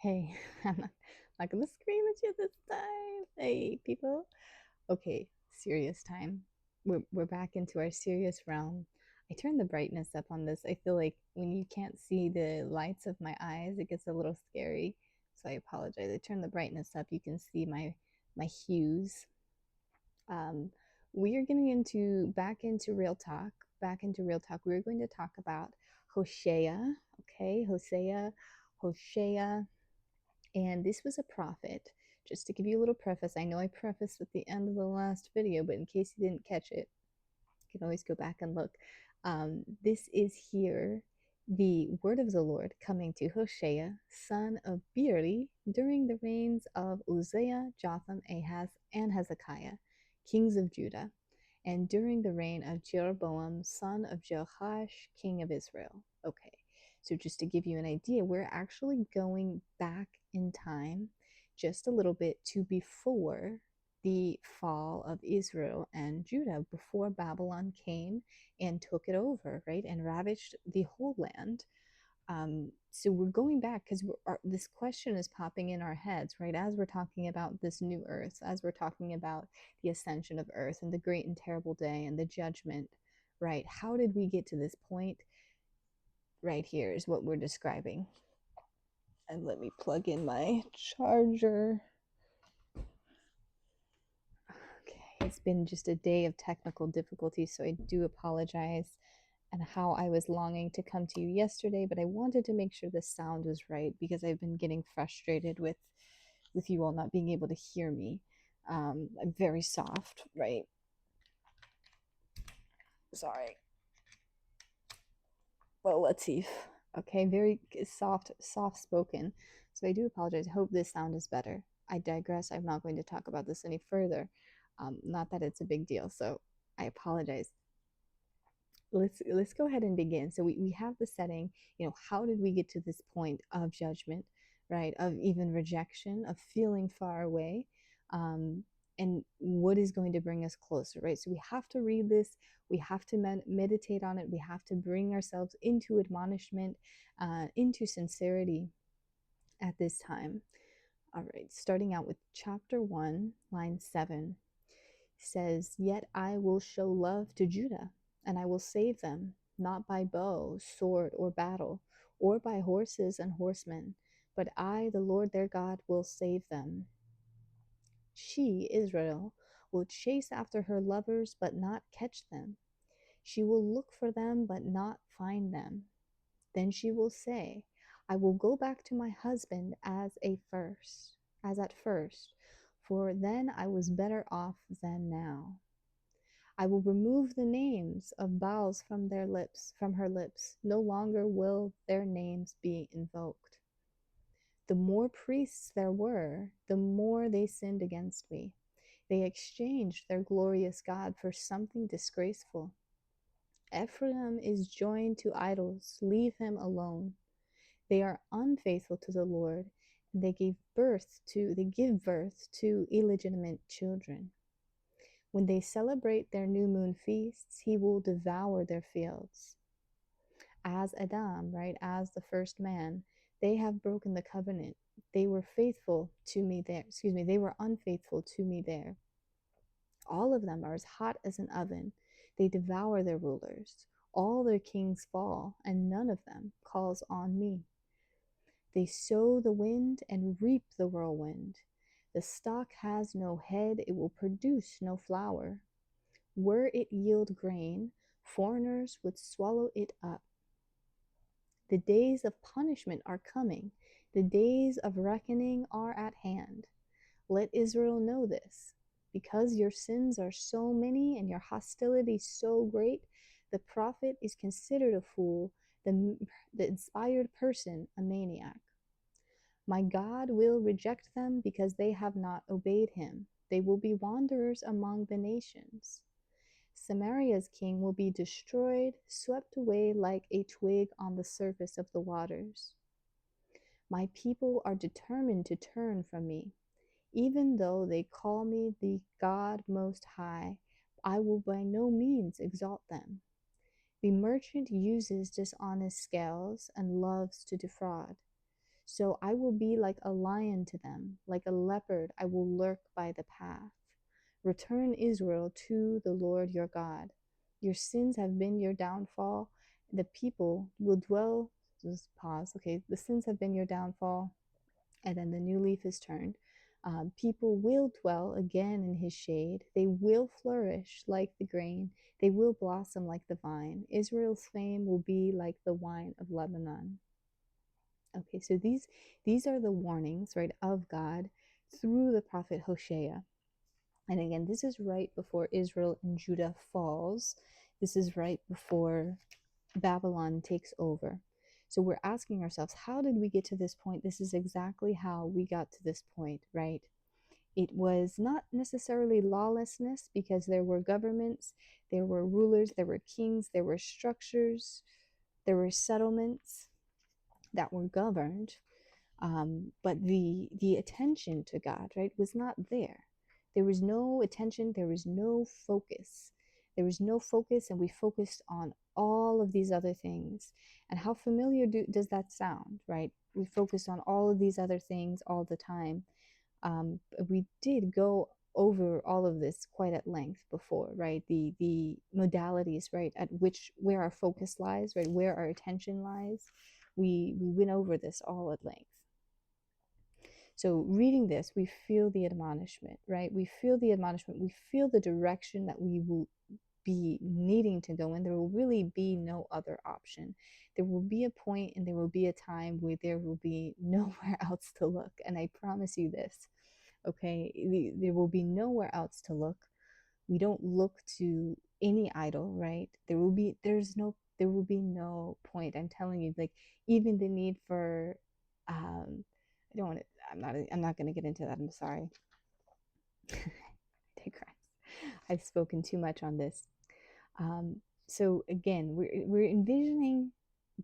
Hey, I'm not gonna scream at you this time. Hey, people. Okay, serious time. We're back into our serious realm. I turned the brightness up on this. I feel like when you can't see the lights of my eyes, it gets a little scary. So I apologize. I turned the brightness up. You can see my hues. Um, we are getting into back into real talk. Back into real talk. We're going to talk about Hosea. Okay, Hosea. And this was a prophet. Just to give you a little preface, I know I prefaced at the end of the last video, but in case you didn't catch it, you can always go back and look. This is here the word of the Lord coming to Hosea, son of Beeri, during the reigns of Uzziah, Jotham, Ahaz, and Hezekiah, kings of Judah, and during the reign of Jeroboam, son of Jehoash, king of Israel. Okay, so just to give you an idea, we're actually going back in time just a little bit to before the fall of Israel and Judah, before Babylon came and took it over, right, and ravaged the whole land. So we're going back because this question is popping in our heads, right? As we're talking about this new earth, as we're talking about the ascension of earth and the great and terrible day and the judgment, right? How did we get to this point? Right here is what we're describing. And let me plug in my charger. Okay, it's been just a day of technical difficulties, so I do apologize and how I was longing to come to you yesterday, but I wanted to make sure the sound was right because I've been getting frustrated with you all not being able to hear me. I'm very soft, right? Sorry. Well, let's see. Okay, very soft spoken. So I do apologize. I hope this sound is better. I digress. I'm not going to talk about this any further. Not that it's a big deal. So I apologize. Let's go ahead and begin. So we have the setting, how did we get to this point of judgment, right? Of even rejection, of feeling far away, um, and what is going to bring us closer, right? So we have to read this, we have to meditate on it, we have to bring ourselves into admonishment, into sincerity at this time. All right, starting out with chapter 1, line 7 says, "Yet I will show love to Judah, and I will save them, not by bow, sword, or battle, or by horses and horsemen, but I, the Lord their God, will save them. She, Israel, will chase after her lovers, but not catch them. She will look for them, but not find them. Then she will say, I will go back to my husband as at first, for then I was better off than now. I will remove the names of Baals from her lips. No longer will their names be invoked. The more priests there were, the more they sinned against me. They exchanged their glorious God for something disgraceful. Ephraim is joined to idols. Leave him alone. They are unfaithful to the Lord, and they give birth to illegitimate children. When they celebrate their new moon feasts, he will devour their fields. As Adam, right, as the first man, they have broken the covenant. They were faithful to me there. They were unfaithful to me there. All of them are as hot as an oven. They devour their rulers. All their kings fall, and none of them calls on me. They sow the wind and reap the whirlwind. The stalk has no head, it will produce no flower. Were it yield grain, foreigners would swallow it up. The days of punishment are coming. The days of reckoning are at hand. Let Israel know this. Because your sins are so many and your hostility so great, the prophet is considered a fool, the inspired person a maniac. My God will reject them because they have not obeyed him. They will be wanderers among the nations. Samaria's king will be destroyed, swept away like a twig on the surface of the waters. My people are determined to turn from me. Even though they call me the God Most High, I will by no means exalt them. The merchant uses dishonest scales and loves to defraud. So I will be like a lion to them, like a leopard, I will lurk by the path. Return, Israel, to the Lord your God. Your sins have been your downfall. The people will dwell, just pause, okay, the sins have been your downfall, and then the new leaf is turned. People will dwell again in his shade. They will flourish like the grain. They will blossom like the vine. Israel's fame will be like the wine of Lebanon. Okay, so these are the warnings, right, of God through the prophet Hosea. And again, this is right before Israel and Judah falls. This is right before Babylon takes over. So we're asking ourselves, how did we get to this point? This is exactly how we got to this point, right? It was not necessarily lawlessness, because there were governments, there were rulers, there were kings, there were structures, there were settlements that were governed, but the attention to God, right, was not there. There was no attention. There was no focus. There was no focus, and we focused on all of these other things. And how familiar does that sound, right? We focused on all of these other things all the time. We did go over all of this quite at length before, right? The modalities, right, at which where our focus lies, right, where our attention lies. We went over this all at length. So reading this, we feel the admonishment, right? We feel the admonishment. We feel the direction that we will be needing to go in. There will really be no other option. There will be a point and there will be a time where there will be nowhere else to look. And I promise you this, okay? There will be nowhere else to look. We don't look to any idol, right? There will be no point. I'm telling you, like, even the need for I don't want to I'm not going to get into that. I'm sorry. I digress. I've spoken too much on this. So again, we're envisioning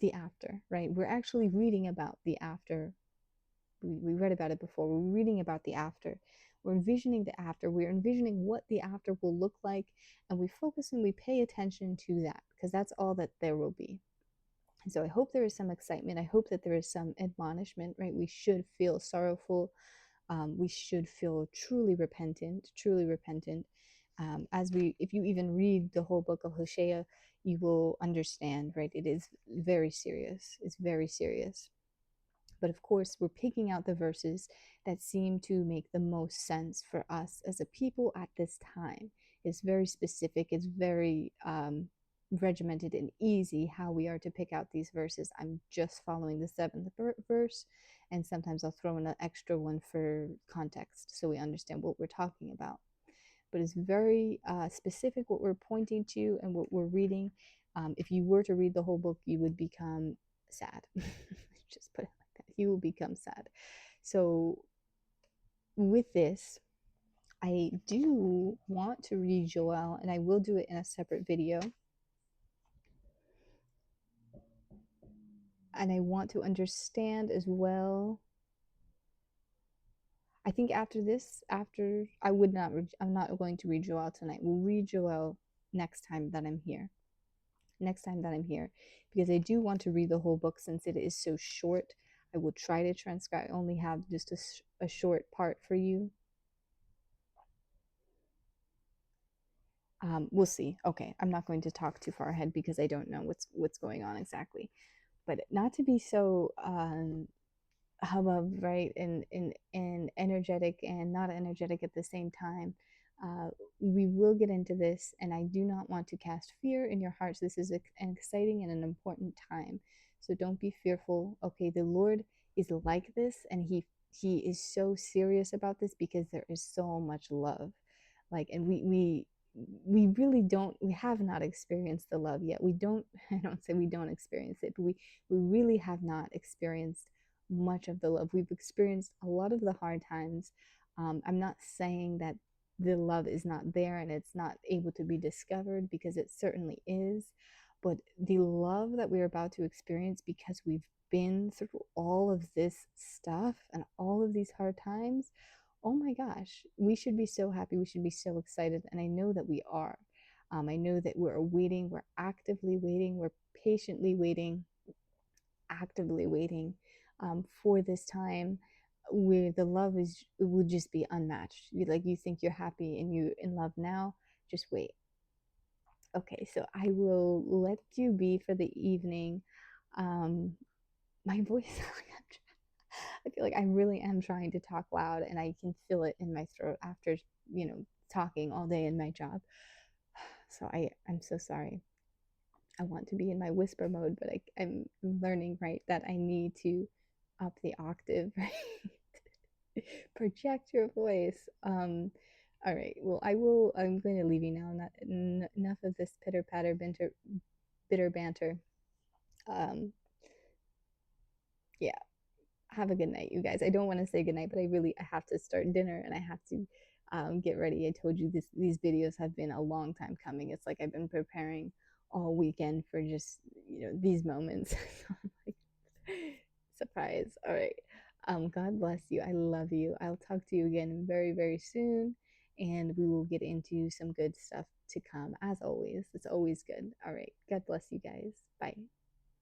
the after, right? We're actually reading about the after. We read about it before. We're reading about the after. We're envisioning the after. We're envisioning what the after will look like, and we focus and we pay attention to that, because that's all that there will be. And so I hope there is some excitement. I hope that there is some admonishment, right? We should feel sorrowful. We should feel truly repentant, truly repentant. If you even read the whole book of Hosea, you will understand, right? It is very serious. It's very serious. But of course, we're picking out the verses that seem to make the most sense for us as a people at this time. It's very specific. It's very regimented and easy how we are to pick out these verses. I'm just following the seventh verse, and sometimes I'll throw in an extra one for context so we understand what we're talking about. But it's very specific what we're pointing to and what we're reading. If you were to read the whole book, you would become sad. Just put it like that. You will become sad. So with this, I do want to read Joel, and I will do it in a separate video. And I want to understand as well. I think after this, I'm not going to read Joel tonight. We'll read Joel next time that I'm here. Because I do want to read the whole book since it is so short. I will try to transcribe. I only have just a short part for you. We'll see. Okay, I'm not going to talk too far ahead because I don't know what's going on exactly. But not to be so hubbub, right, and energetic and not energetic at the same time. We will get into this, and I do not want to cast fear in your hearts. This is an exciting and an important time, so don't be fearful. Okay, the Lord is like this, and he is so serious about this because there is so much love. Like, and we really don't, we have not experienced the love yet. We don't, I don't say we don't experience it, but we really have not experienced much of the love. We've experienced a lot of the hard times. I'm not saying that the love is not there and it's not able to be discovered, because it certainly is. But the love that we're about to experience, because we've been through all of this stuff and all of these hard times, oh my gosh, we should be so happy. We should be so excited. And I know that we are. I know that we're waiting. We're actively waiting. We're patiently waiting, actively waiting for this time where the love is would just be unmatched. Like you think you're happy and you in love now, just wait. Okay, so I will let you be for the evening. My voice, I feel like I really am trying to talk loud and I can feel it in my throat after, talking all day in my job. So I'm so sorry. I want to be in my whisper mode, but I'm learning, right, that I need to up the octave, right? Project your voice. All right. Well, I'm going to leave you now. Enough of this pitter patter, bitter banter. Um, yeah. Have a good night, you guys. I don't want to say good night, but I have to start dinner and I have to get ready. I told you these videos have been a long time coming. It's like I've been preparing all weekend for just these moments. So I'm like, surprise. All right. God bless you. I love you. I'll talk to you again very, very soon, and we will get into some good stuff to come. As always, it's always good. All right. God bless you guys. Bye.